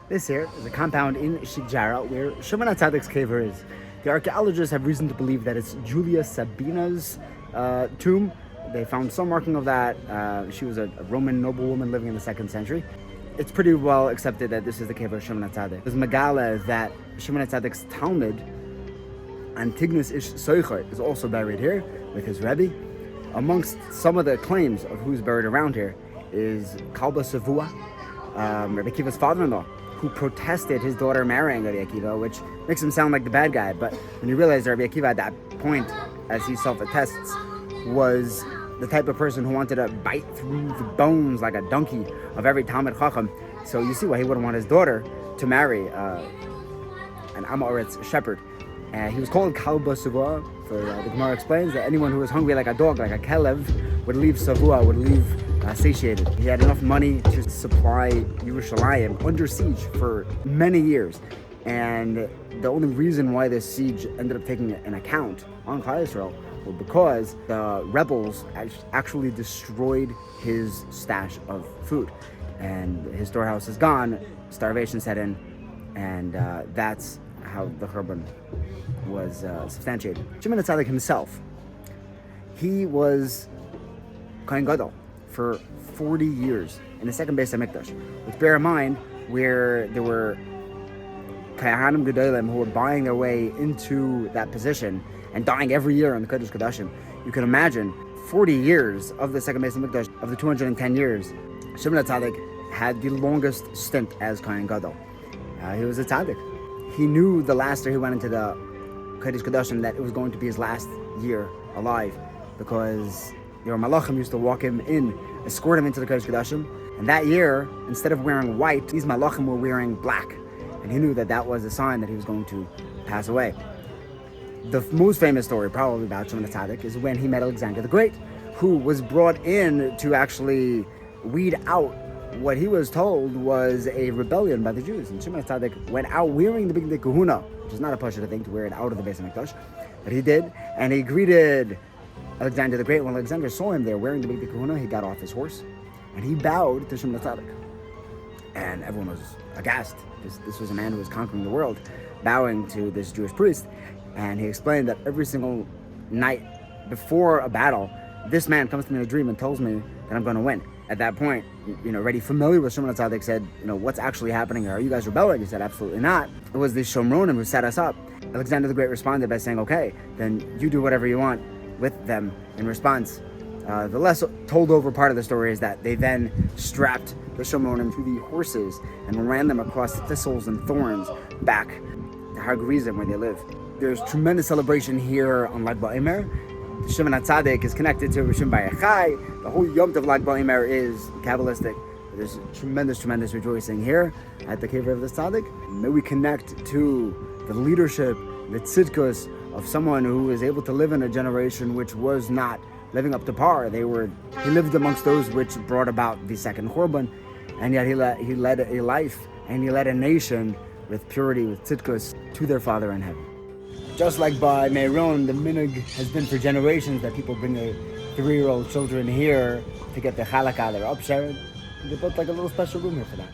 This here is a compound in Shijara where Shimon HaTzadik's kever is. The archaeologists have reason to believe that it's Julia Sabina's tomb. They found some marking of that. She was a Roman noblewoman living in the 2nd century. It's pretty well accepted that this is the kever of Shimon HaTzadik. There's Megala that Shimon HaTzadik's Talmud, Antigonus Ish Soicher, is also buried here with his Rebbe. Amongst some of the claims of who's buried around here is Kalba Savua, Rabbi Akiva's father-in-law, who protested his daughter marrying Rabbi Akiva, which makes him sound like the bad guy. But when you realize that Rabbi Akiva at that point, as he self-attests, was the type of person who wanted to bite through the bones like a donkey of every Talmid Chacham, so you see why he wouldn't want his daughter to marry an Amoritz shepherd. He was called Kalba Savua, for the Gemara explains that anyone who was hungry like a dog, like a kelev, would leave Savua, would leave satiated. He had enough money to supply Yerushalayim under siege for many years. And the only reason why this siege ended up taking an account on Klal Yisrael was because the rebels actually destroyed his stash of food. And his storehouse is gone, starvation set in, and that's how the Churban was substantiated. Shimon HaTzadik himself, he was Kohen Gadol for 40 years in the second Beis HaMikdash. Let's bear in mind where there were Kahanim Gedolim who were buying their way into that position and dying every year in the Kodesh Kodashim. You can imagine 40 years of the second Beis HaMikdash, of the 210 years, Shimon HaTzadik had the longest stint as Kohen Gadol. He was a tzaddik. He knew the last year he went into the Kodesh Kodashim that it was going to be his last year alive, because your malachim used to walk him in, escort him into the Kodesh Kodashim, and that year, instead of wearing white, these malachim were wearing black, and he knew that that was a sign that he was going to pass away. The most famous story probably about Shimon HaTzadik is when he met Alexander the Great, who was brought in to actually weed out what he was told was a rebellion by the Jews. And Shimon HaTzadik went out wearing the big kahuna, which is not a pasha thing to wear it out of the Beis HaMikdash, but he did, and he greeted Alexander the Great. When Alexander saw him there wearing the big kahuna, he got off his horse and he bowed to Shimon HaTzadik. And everyone was aghast. This was a man who was conquering the world, bowing to this Jewish priest. And he explained that every single night before a battle, this man comes to me in a dream and tells me that I'm going to win. At that point, already familiar with Shimon HaTzadik, said, what's actually happening? Are you guys rebelling? He said, absolutely not. It was the Shomronim who set us up. Alexander the Great responded by saying, okay, then you do whatever you want with them in response. The less told over part of the story is that they then strapped the Shomronim to the horses and ran them across thistles and thorns back to Har Gerizim, where they live. There's tremendous celebration here on Lag BaOmer. Shimon HaTzadik is connected to Rishon Bar Yochai. The whole Yom Tov Lag BaOmer is Kabbalistic. There's tremendous rejoicing here at the kever of the Tzaddik. May we connect to the leadership, the tzidkus of someone who was able to live in a generation which was not living up to par. He lived amongst those which brought about the second Churban, and yet he led a life and he led a nation with purity, with tzidkus, to their Father in heaven. Just like by Meron, the minhag has been for generations that people bring their 3-year-old children here to get their chalakah, their upshared. They built like a little special room here for that.